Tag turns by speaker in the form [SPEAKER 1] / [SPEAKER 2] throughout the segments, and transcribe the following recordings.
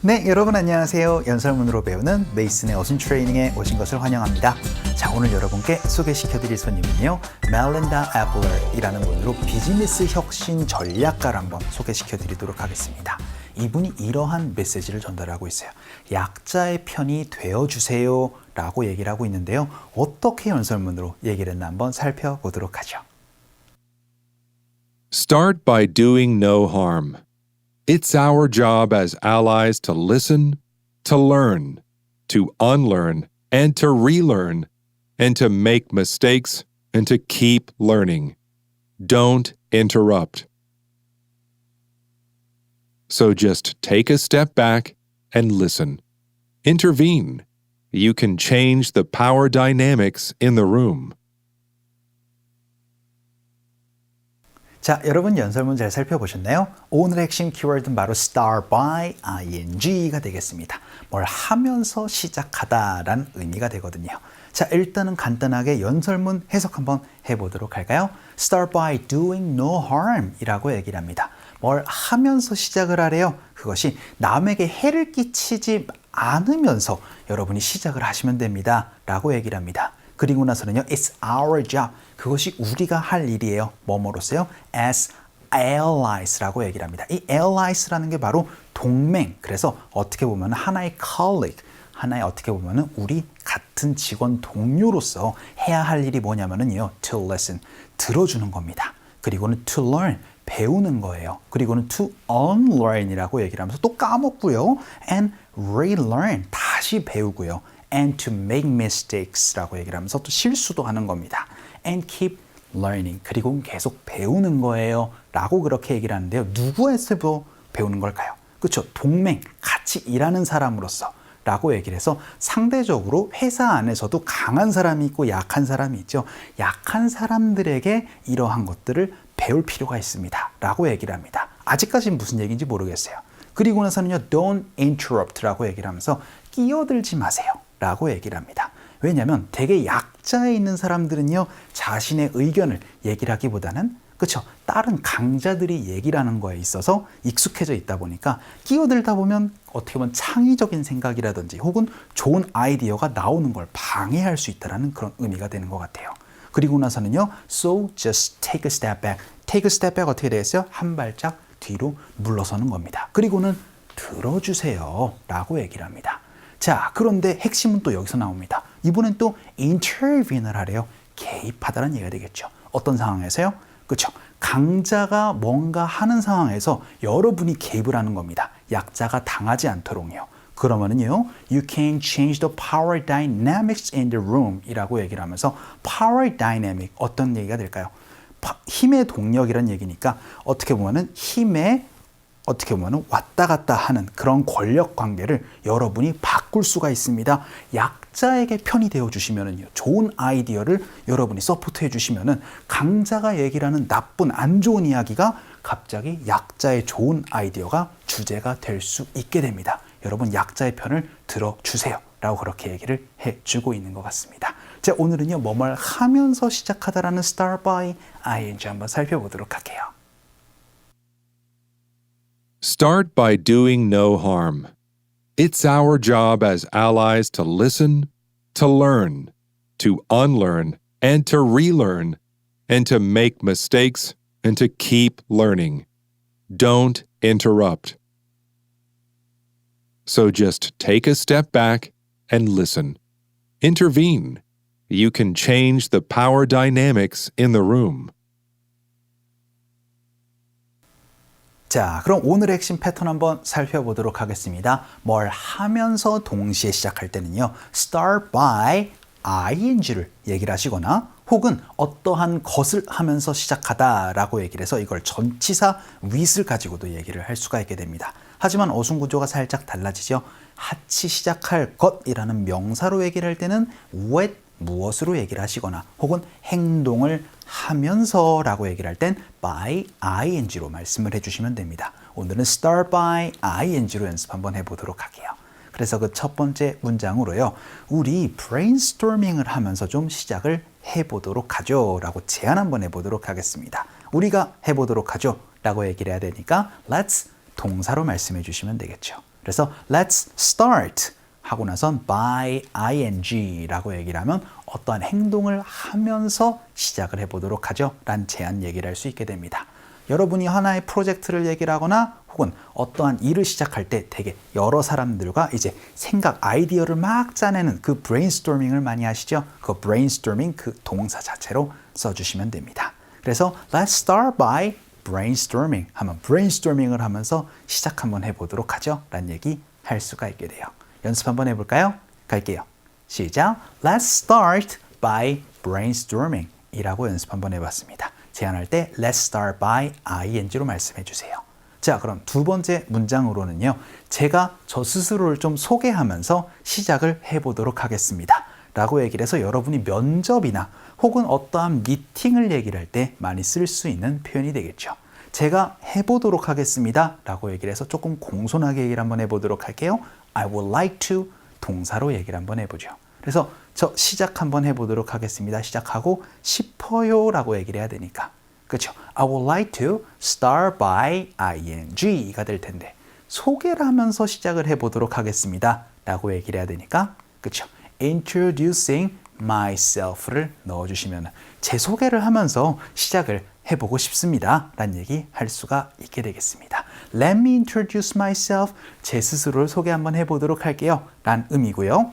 [SPEAKER 1] 네, 여러분 안녕하세요. 연설문으로 배우는 메이슨의 어순 트레이닝에 오신 것을 환영합니다. 자, 오늘 여러분께 소개시켜드릴 손님은요, 멜린다 애플러이라는 분으로 비즈니스 혁신 전략가를 한번 소개시켜드리도록 하겠습니다. 이분이 이러한 메시지를 전달하고 있어요. 약자의 편이 되어주세요 라고 얘기를 하고 있는데요. 어떻게 연설문으로 얘기를 했나 한번 살펴보도록 하죠.
[SPEAKER 2] Start by doing no harm. It's our job as allies to listen, to learn, to unlearn, and to relearn, and to make mistakes and to keep learning. Don't interrupt. So just take a step back and listen. Intervene. You can change the power dynamics in the room.
[SPEAKER 1] 자, 여러분 연설문 잘 살펴보셨나요? 오늘의 핵심 키워드는 바로 start by ing가 되겠습니다. 뭘 하면서 시작하다라는 의미가 되거든요. 자, 일단은 간단하게 연설문 해석 한번 해보도록 할까요? Start by doing no harm 이라고 얘기를 합니다. 뭘 하면서 시작을 하래요. 그것이 남에게 해를 끼치지 않으면서 여러분이 시작을 하시면 됩니다. 라고 얘기를 합니다. 그리고 나서는요, it's our job. 그것이 우리가 할 일이에요. 뭐뭐로서요? as allies라고 얘기를 합니다. 이 allies라는 게 바로 동맹. 그래서 어떻게 보면 하나의 colleague, 하나의 어떻게 보면 우리 같은 직원 동료로서 해야 할 일이 뭐냐면요, to listen, 들어주는 겁니다. 그리고는 to learn, 배우는 거예요. 그리고는 to unlearn이라고 얘기를 하면서 또 까먹고요, and relearn, 다시 배우고요. and to make mistakes라고 얘기를 하면서 또 실수도 하는 겁니다. and keep learning, 그리고 계속 배우는 거예요. 라고 그렇게 얘기를 하는데요. 누구에서 배우는 걸까요? 그렇죠. 동맹, 같이 일하는 사람으로서 라고 얘기를 해서 상대적으로 회사 안에서도 강한 사람이 있고 약한 사람이 있죠. 약한 사람들에게 이러한 것들을 배울 필요가 있습니다. 라고 얘기를 합니다. 아직까지는 무슨 얘기인지 모르겠어요. 그리고 나서는요, don't interrupt라고 얘기를 하면서 끼어들지 마세요. 라고 얘기를 합니다. 왜냐하면 되게 약자에 있는 사람들은요, 자신의 의견을 얘기를 하기보다는 그렇죠, 다른 강자들이 얘기를 하는 거에 있어서 익숙해져 있다 보니까 끼어들다 보면 어떻게 보면 창의적인 생각이라든지 혹은 좋은 아이디어가 나오는 걸 방해할 수 있다는 그런 의미가 되는 것 같아요. 그리고 나서는요, so just take a step back. take a step back 어떻게 되겠어요? 한 발짝 뒤로 물러서는 겁니다. 그리고는 들어주세요 라고 얘기를 합니다. 자, 그런데 핵심은 또 여기서 나옵니다. 이번엔 또 intervene을 하래요. 개입하다는 얘기가 되겠죠. 어떤 상황에서요? 그렇죠. 강자가 뭔가 하는 상황에서 여러분이 개입을 하는 겁니다. 약자가 당하지 않도록요. 그러면은요, you can change the power dynamics in the room 이라고 얘기를 하면서 power dynamic, 어떤 얘기가 될까요? 힘의 동력이란 얘기니까 어떻게 보면은 힘의 어떻게 보면 왔다 갔다 하는 그런 권력 관계를 여러분이 바꿀 수가 있습니다. 약자에게 편이 되어 주시면은요, 좋은 아이디어를 여러분이 서포트해 주시면은 강자가 얘기를 하는 나쁜 안 좋은 이야기가 갑자기 약자의 좋은 아이디어가 주제가 될 수 있게 됩니다. 여러분 약자의 편을 들어주세요 라고 그렇게 얘기를 해주고 있는 것 같습니다. 자, 오늘은요, 뭐뭘 하면서 시작하다라는 start by ing 한번 살펴보도록 할게요.
[SPEAKER 2] Start by doing no harm. It's our job as allies to listen, to learn, to unlearn, and to relearn, and to make mistakes and to keep learning. Don't interrupt. So just take a step back and listen. Intervene. You can change the power dynamics in the room.
[SPEAKER 1] 자, 그럼 오늘의 핵심 패턴 한번 살펴보도록 하겠습니다. 뭘 하면서 동시에 시작할 때는요, start by ing를 얘기를 하시거나 혹은 어떠한 것을 하면서 시작하다라고 얘기를 해서 이걸 전치사 with을 가지고도 얘기를 할 수가 있게 됩니다. 하지만 어순 구조가 살짝 달라지죠. 같이 시작할 것이라는 명사로 얘기를 할 때는 with 무엇으로 얘기를 하시거나 혹은 행동을 하면서 라고 얘기를 할 땐 by ing로 말씀을 해주시면 됩니다. 오늘은 start by ing로 연습 한번 해보도록 할게요. 그래서 그 첫 번째 문장으로요, 우리 brainstorming을 하면서 좀 시작을 해보도록 하죠 라고 제안 한번 해보도록 하겠습니다. 우리가 해보도록 하죠 라고 얘기를 해야 되니까 let's 동사로 말씀해 주시면 되겠죠. 그래서 let's start 하고 나선 by ing라고 얘기를 하면 어떠한 행동을 하면서 시작을 해보도록 하죠. 란 제한 얘기를 할 수 있게 됩니다. 여러분이 하나의 프로젝트를 얘기를 하거나 혹은 어떠한 일을 시작할 때 되게 여러 사람들과 이제 생각, 아이디어를 막 짜내는 그 브레인스토밍을 많이 하시죠. 그 브레인스토밍 그 동사 자체로 써주시면 됩니다. 그래서 let's start by brainstorming 하면 브레인스토밍을 하면서 시작 한번 해보도록 하죠. 라는 얘기 할 수가 있게 돼요. 연습 한번 해볼까요? 갈게요. 시작. Let's start by brainstorming 이라고 연습 한번 해봤습니다. 제안할 때 let's start by ing로 말씀해 주세요. 자, 그럼 두 번째 문장으로는요. 제가 저 스스로를 좀 소개하면서 시작을 해보도록 하겠습니다. 라고 얘기를 해서 여러분이 면접이나 혹은 어떠한 미팅을 얘기를 할 때 많이 쓸 수 있는 표현이 되겠죠. 제가 해보도록 하겠습니다. 라고 얘기를 해서 조금 공손하게 얘기를 한번 해보도록 할게요. I would like to 동사로 얘기를 한번 해보죠. 그래서 저 시작 한번 해보도록 하겠습니다. 시작하고 싶어요 라고 얘기를 해야 되니까. 그렇죠? I would like to start by ing가 될 텐데 소개를 하면서 시작을 해보도록 하겠습니다. 라고 얘기를 해야 되니까 그렇죠? Introducing myself를 넣어주시면 제 소개를 하면서 시작을 해보고 싶습니다. 라는 얘기 할 수가 있게 되겠습니다. Let me introduce myself. 제 스스로를 소개 한번 해보도록 할게요. 란 의미고요.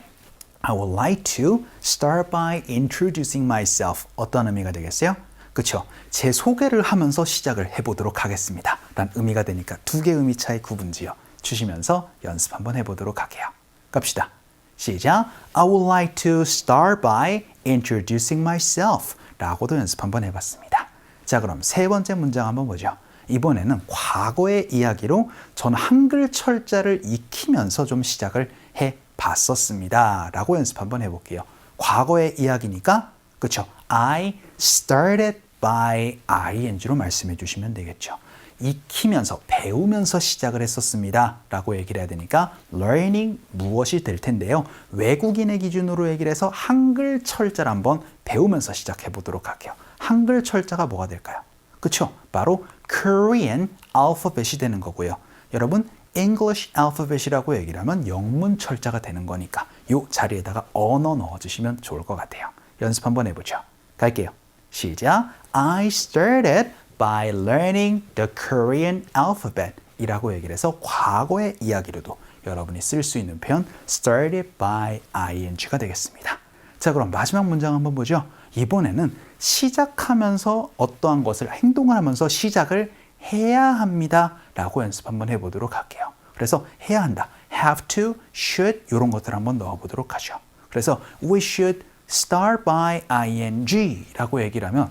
[SPEAKER 1] I would like to start by introducing myself. 어떤 의미가 되겠어요? 그렇죠? 제 소개를 하면서 시작을 해보도록 하겠습니다. 란 의미가 되니까 두 개의 의미 차이 구분지어 주시면서 연습 한번 해보도록 할게요. 갑시다. 시작. I would like to start by introducing myself. 라고도 연습 한번 해봤습니다. 자, 그럼 세 번째 문장 한번 보죠. 이번에는 과거의 이야기로 저는 한글 철자를 익히면서 좀 시작을 해봤었습니다. 라고 연습 한번 해볼게요. 과거의 이야기니까 그렇죠? I started by ing로 말씀해 주시면 되겠죠. 익히면서 배우면서 시작을 했었습니다. 라고 얘기를 해야 되니까 learning 무엇이 될 텐데요. 외국인의 기준으로 얘기를 해서 한글 철자를 한번 배우면서 시작해 보도록 할게요. 한글 철자가 뭐가 될까요? 그렇죠? 바로 Korean alphabet이 되는 거고요. 여러분 English alphabet이라고 얘기를 하면 영문 철자가 되는 거니까 이 자리에다가 언어 넣어주시면 좋을 것 같아요. 연습 한번 해보죠. 갈게요. 시작. I started by learning the Korean alphabet 이라고 얘기를 해서 과거의 이야기로도 여러분이 쓸 수 있는 표현 started by ing가 되겠습니다. 자, 그럼 마지막 문장 한번 보죠. 이번에는 시작하면서 어떠한 것을 행동을 하면서 시작을 해야 합니다. 라고 연습 한번 해보도록 할게요. 그래서 해야 한다. have to, should 이런 것들 한번 넣어보도록 하죠. 그래서 we should start by ing 라고 얘기를 하면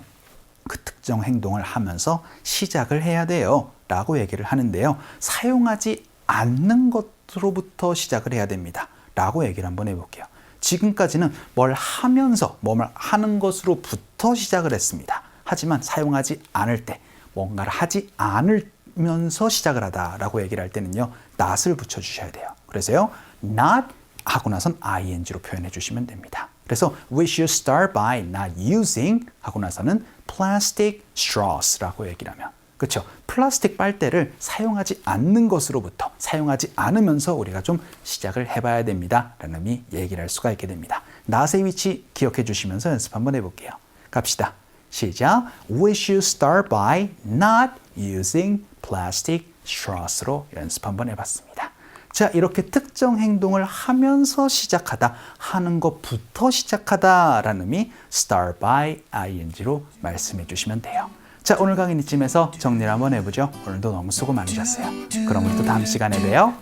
[SPEAKER 1] 그 특정 행동을 하면서 시작을 해야 돼요. 라고 얘기를 하는데요. 사용하지 않는 것으로부터 시작을 해야 됩니다. 라고 얘기를 한번 해볼게요. 지금까지는 뭘 하면서 뭘 하는 것으로부터 시작을 했습니다. 하지만 사용하지 않을 때 뭔가를 하지 않으면서 시작을 하다라고 얘기를 할 때는요. not을 붙여주셔야 돼요. 그래서요. not 하고 나선 ing로 표현해 주시면 됩니다. 그래서 we should start by not using 하고 나서는 plastic straws라고 얘기를 하면 그렇죠? 플라스틱 빨대를 사용하지 않는 것으로부터 사용하지 않으면서 우리가 좀 시작을 해봐야 됩니다. 라는 의미 얘기를 할 수가 있게 됩니다. not의 위치 기억해 주시면서 연습 한번 해볼게요. 갑시다. 시작. We should start by not using plastic straws로 연습 한번 해봤습니다. 자, 이렇게 특정 행동을 하면서 시작하다, 하는 것부터 시작하다라는 의미 start by ing로 말씀해 주시면 돼요. 자, 오늘 강의는 이쯤에서 정리를 한번 해보죠. 오늘도 너무 수고 많으셨어요. 그럼 우리 또 다음 시간에 봬요.